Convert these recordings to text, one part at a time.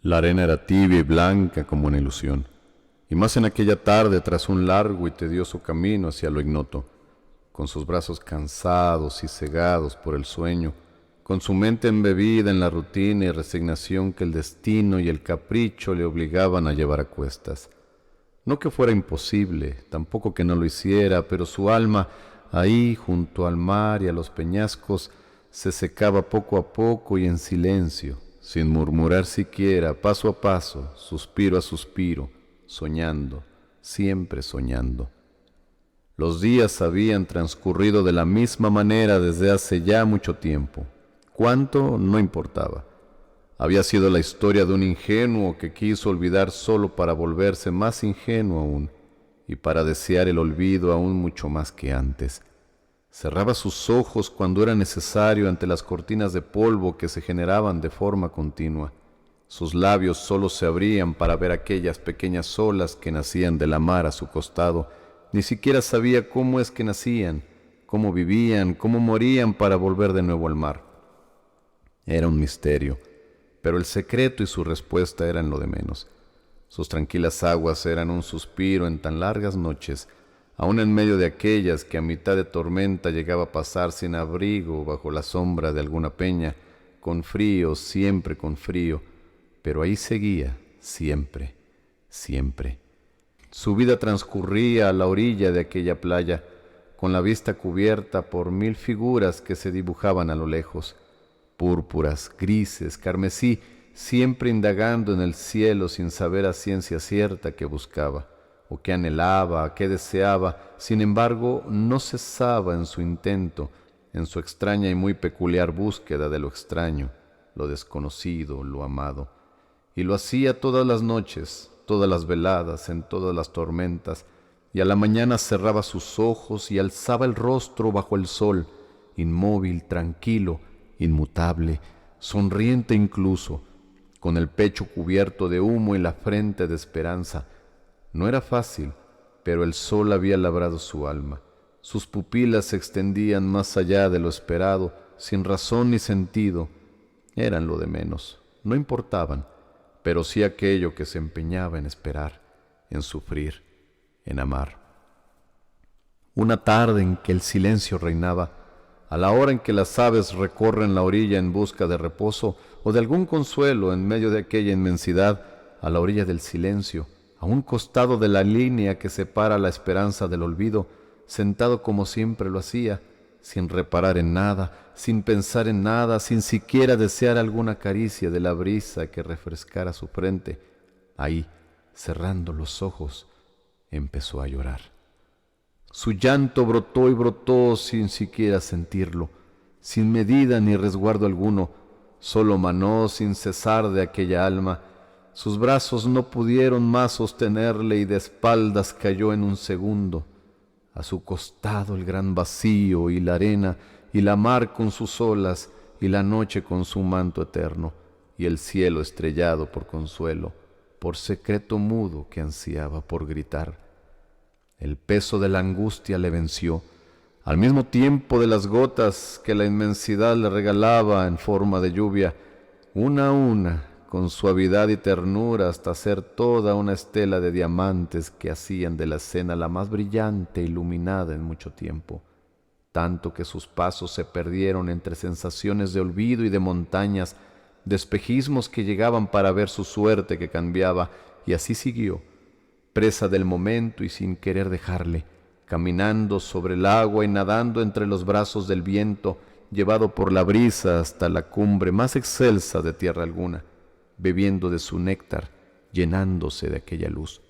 La arena era tibia y blanca como una ilusión, y más en aquella tarde tras un largo y tedioso camino hacia lo ignoto, con sus brazos cansados y cegados por el sueño, con su mente embebida en la rutina y resignación que el destino y el capricho le obligaban a llevar a cuestas. No que fuera imposible, tampoco que no lo hiciera, pero su alma, ahí junto al mar y a los peñascos, se secaba poco a poco y en silencio, sin murmurar siquiera, paso a paso, suspiro a suspiro, soñando, siempre soñando. Los días habían transcurrido de la misma manera desde hace ya mucho tiempo. Cuánto no importaba. Había sido la historia de un ingenuo que quiso olvidar solo para volverse más ingenuo aún y para desear el olvido aún mucho más que antes. Cerraba sus ojos cuando era necesario ante las cortinas de polvo que se generaban de forma continua. Sus labios solo se abrían para ver aquellas pequeñas olas que nacían de la mar a su costado. Ni siquiera sabía cómo es que nacían, cómo vivían, cómo morían para volver de nuevo al mar. Era un misterio, pero el secreto y su respuesta eran lo de menos. Sus tranquilas aguas eran un suspiro en tan largas noches, aun en medio de aquellas que a mitad de tormenta llegaba a pasar sin abrigo bajo la sombra de alguna peña, con frío, siempre con frío, pero ahí seguía, siempre, siempre. Su vida transcurría a la orilla de aquella playa, con la vista cubierta por 1000 figuras que se dibujaban a lo lejos, púrpuras, grises, carmesí, siempre indagando en el cielo sin saber a ciencia cierta qué buscaba, o qué anhelaba, qué deseaba. Sin embargo, no cesaba en su intento, en su extraña y muy peculiar búsqueda de lo extraño, lo desconocido, lo amado. Y lo hacía todas las noches, todas las veladas, en todas las tormentas, y a la mañana cerraba sus ojos y alzaba el rostro bajo el sol, inmóvil, tranquilo, inmutable, sonriente incluso, con el pecho cubierto de humo y la frente de esperanza. No era fácil, pero el sol había labrado su alma. Sus pupilas se extendían más allá de lo esperado, sin razón ni sentido. Eran lo de menos, no importaban, pero sí aquello que se empeñaba en esperar, en sufrir, en amar. Una tarde en que el silencio reinaba, a la hora en que las aves recorren la orilla en busca de reposo o de algún consuelo en medio de aquella inmensidad, a la orilla del silencio, a un costado de la línea que separa la esperanza del olvido, sentado como siempre lo hacía, sin reparar en nada, sin pensar en nada, sin siquiera desear alguna caricia de la brisa que refrescara su frente, ahí, cerrando los ojos, empezó a llorar. Su llanto brotó y brotó sin siquiera sentirlo, sin medida ni resguardo alguno, solo manó sin cesar de aquella alma. Sus brazos no pudieron más sostenerle y de espaldas cayó en un segundo. A su costado el gran vacío y la arena y la mar con sus olas y la noche con su manto eterno y el cielo estrellado por consuelo, por secreto mudo que ansiaba por gritar. El peso de la angustia le venció, al mismo tiempo de las gotas que la inmensidad le regalaba en forma de lluvia, una a una, con suavidad y ternura hasta hacer toda una estela de diamantes que hacían de la escena la más brillante e iluminada en mucho tiempo, tanto que sus pasos se perdieron entre sensaciones de olvido y de montañas, de espejismos que llegaban para ver su suerte que cambiaba, y así siguió, presa del momento y sin querer dejarle, caminando sobre el agua y nadando entre los brazos del viento, llevado por la brisa hasta la cumbre más excelsa de tierra alguna, bebiendo de su néctar, llenándose de aquella luz.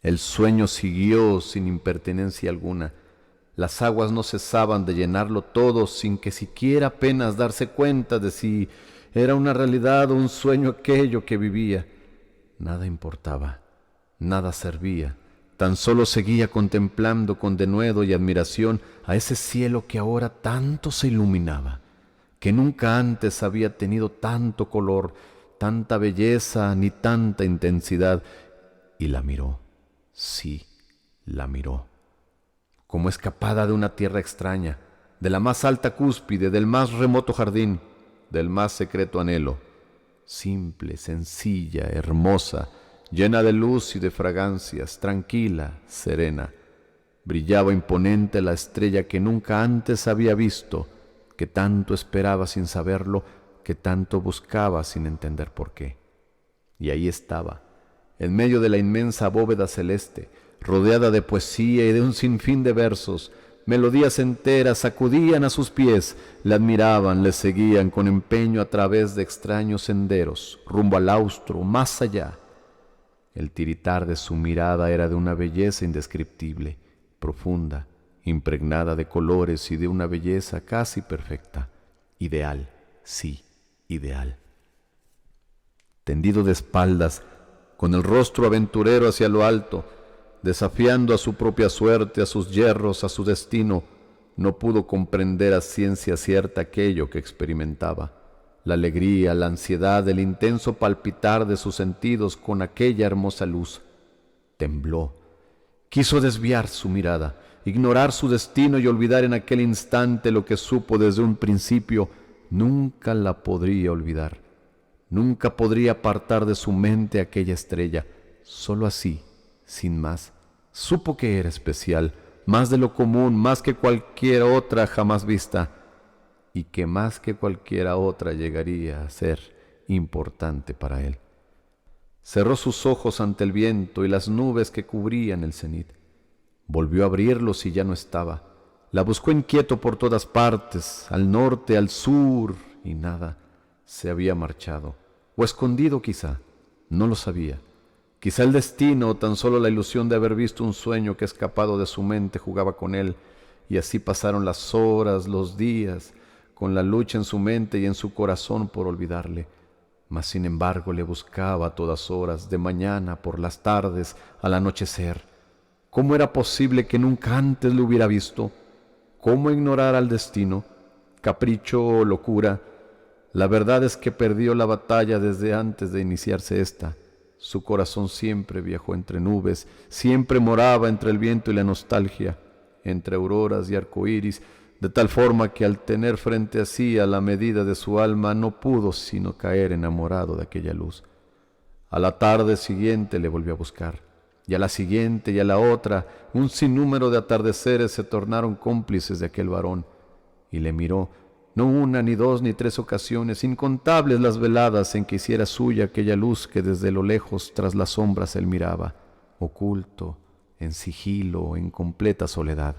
El sueño siguió sin impertinencia alguna. Las aguas no cesaban de llenarlo todo sin que siquiera apenas darse cuenta de si era una realidad o un sueño aquello que vivía. Nada importaba. Nada servía, tan solo seguía contemplando con denuedo y admiración a ese cielo que ahora tanto se iluminaba, que nunca antes había tenido tanto color, tanta belleza ni tanta intensidad, y la miró, sí, la miró, como escapada de una tierra extraña, de la más alta cúspide, del más remoto jardín, del más secreto anhelo. simple, sencilla, hermosa, llena de luz y de fragancias, tranquila, serena. Brillaba imponente la estrella que nunca antes había visto, que tanto esperaba sin saberlo, que tanto buscaba sin entender por qué. Y ahí estaba, en medio de la inmensa bóveda celeste, rodeada de poesía y de un sinfín de versos. Melodías enteras acudían a sus pies, le admiraban, le seguían con empeño a través de extraños senderos, rumbo al austro, más allá. El tiritar de su mirada era de una belleza indescriptible, profunda, impregnada de colores y de una belleza casi perfecta. Ideal, sí, ideal. Tendido de espaldas, con el rostro aventurero hacia lo alto, desafiando a su propia suerte, a sus yerros, a su destino, no pudo comprender a ciencia cierta aquello que experimentaba. La alegría, la ansiedad, el intenso palpitar de sus sentidos con aquella hermosa luz. Tembló. Quiso desviar su mirada, ignorar su destino y olvidar en aquel instante lo que supo desde un principio. Nunca la podría olvidar. Nunca podría apartar de su mente aquella estrella. Solo así, sin más, supo que era especial, más de lo común, más que cualquier otra jamás vista, y que más que cualquiera otra llegaría a ser importante para él. Cerró sus ojos ante el viento y las nubes que cubrían el cenit. Volvió a abrirlos y ya no estaba. La buscó inquieto por todas partes, al norte, al sur, y nada. Se había marchado, o escondido quizá, no lo sabía. Quizá el destino o tan solo la ilusión de haber visto un sueño que escapado de su mente jugaba con él, y así pasaron las horas, los días, con la lucha en su mente y en su corazón por olvidarle. Mas sin embargo le buscaba a todas horas, de mañana, por las tardes, al anochecer. ¿Cómo era posible que nunca antes le hubiera visto? ¿Cómo ignorar al destino? ¿Capricho o locura? La verdad es que perdió la batalla desde antes de iniciarse esta. Su corazón siempre viajó entre nubes, siempre moraba entre el viento y la nostalgia, entre auroras y arcoíris, de tal forma que al tener frente a sí a la medida de su alma no pudo sino caer enamorado de aquella luz. A la tarde siguiente le volvió a buscar, y a la siguiente y a la otra, un sinnúmero de atardeceres se tornaron cómplices de aquel varón, y le miró, no una, ni dos, ni tres ocasiones, incontables las veladas en que hiciera suya aquella luz que desde lo lejos tras las sombras él miraba, oculto, en sigilo, en completa soledad.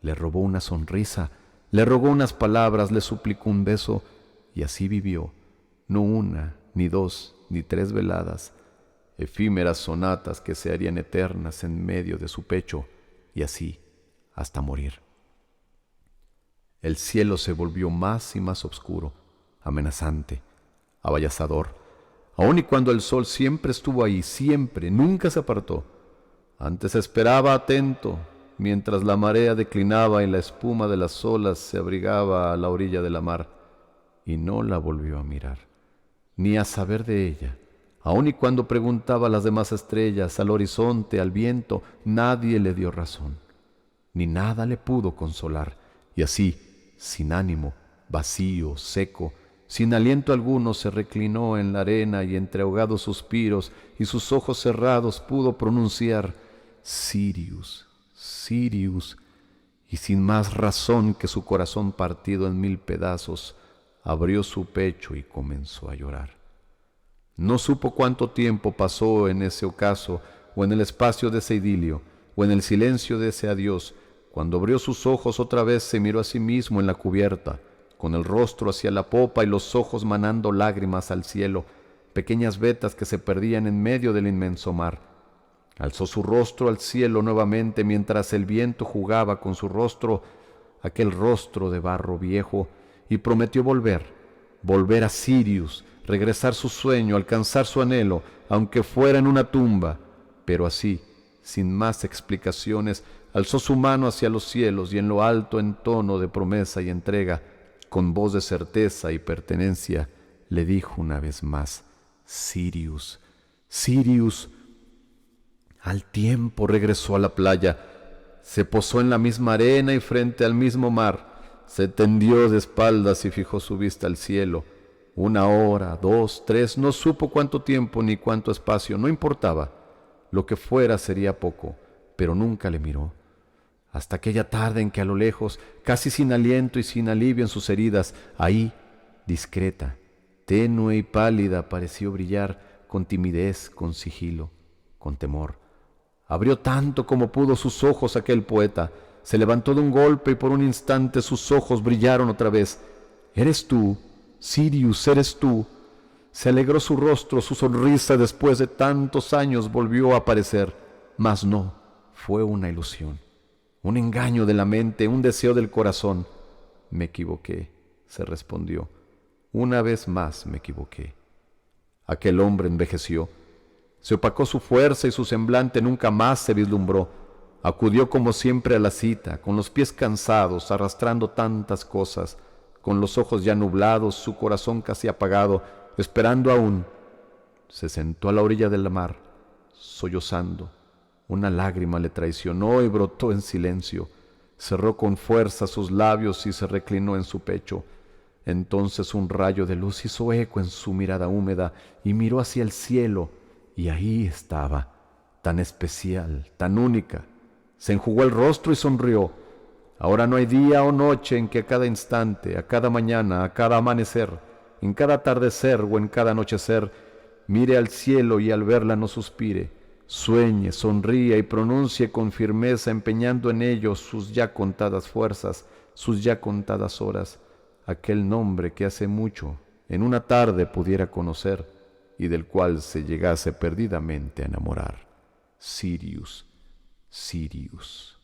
Le robó una sonrisa, le rogó unas palabras, le suplicó un beso, y así vivió, no una, ni dos, ni tres veladas, efímeras sonatas que se harían eternas en medio de su pecho, y así hasta morir. El cielo se volvió más y más oscuro, amenazante, abayazador, aun y cuando el sol siempre estuvo ahí, siempre, nunca se apartó. Antes esperaba atento, mientras la marea declinaba y la espuma de las olas se abrigaba a la orilla de la mar, y no la volvió a mirar, ni a saber de ella. Aun y cuando preguntaba a las demás estrellas, al horizonte, al viento, nadie le dio razón, ni nada le pudo consolar, y así, sin ánimo, vacío, seco, sin aliento alguno, se reclinó en la arena y entre ahogados suspiros y sus ojos cerrados pudo pronunciar Sirius, Sirius, y sin más razón que su corazón partido en mil pedazos, abrió su pecho y comenzó a llorar. No supo cuánto tiempo pasó en ese ocaso, o en el espacio de ese idilio, o en el silencio de ese adiós. Cuando abrió sus ojos otra vez se miró a sí mismo en la cubierta, con el rostro hacia la popa y los ojos manando lágrimas al cielo, pequeñas vetas que se perdían en medio del inmenso mar. Alzó su rostro al cielo nuevamente mientras el viento jugaba con su rostro, aquel rostro de barro viejo, y prometió volver a Sirius, regresar su sueño, alcanzar su anhelo, aunque fuera en una tumba. Pero así, sin más explicaciones, alzó su mano hacia los cielos y en lo alto, en tono de promesa y entrega, con voz de certeza y pertenencia, le dijo una vez más, Sirius, Sirius. Al tiempo regresó a la playa, se posó en la misma arena y frente al mismo mar, se tendió de espaldas y fijó su vista al cielo. 1 hora, 2, 3, no supo cuánto tiempo ni cuánto espacio, no importaba. Lo que fuera sería poco, pero nunca le miró. Hasta aquella tarde en que a lo lejos, casi sin aliento y sin alivio en sus heridas, ahí, discreta, tenue y pálida, pareció brillar con timidez, con sigilo, con temor. Abrió tanto como pudo sus ojos aquel poeta, se levantó de un golpe y por un instante sus ojos brillaron otra vez. «¿Eres tú, Sirius, eres tú?» Se alegró su rostro, su sonrisa después de tantos años volvió a aparecer, mas no, fue una ilusión, un engaño de la mente, un deseo del corazón. «Me equivoqué», se respondió, «una vez más me equivoqué». Aquel hombre envejeció, se opacó su fuerza y su semblante nunca más se vislumbró. Acudió como siempre a la cita, con los pies cansados, arrastrando tantas cosas, con los ojos ya nublados, su corazón casi apagado, esperando aún. Se sentó a la orilla del mar, sollozando. Una lágrima le traicionó y brotó en silencio. Cerró con fuerza sus labios y se reclinó en su pecho. Entonces un rayo de luz hizo eco en su mirada húmeda y miró hacia el cielo, y ahí estaba, tan especial, tan única. Se enjugó el rostro y sonrió. Ahora no hay día o noche en que a cada instante, a cada mañana, a cada amanecer, en cada atardecer o en cada anochecer, mire al cielo y al verla no suspire, sueñe, sonría y pronuncie con firmeza, empeñando en ello sus ya contadas fuerzas, sus ya contadas horas, aquel nombre que hace mucho, en una tarde pudiera conocer y del cual se llegase perdidamente a enamorar. Sirius, Sirius.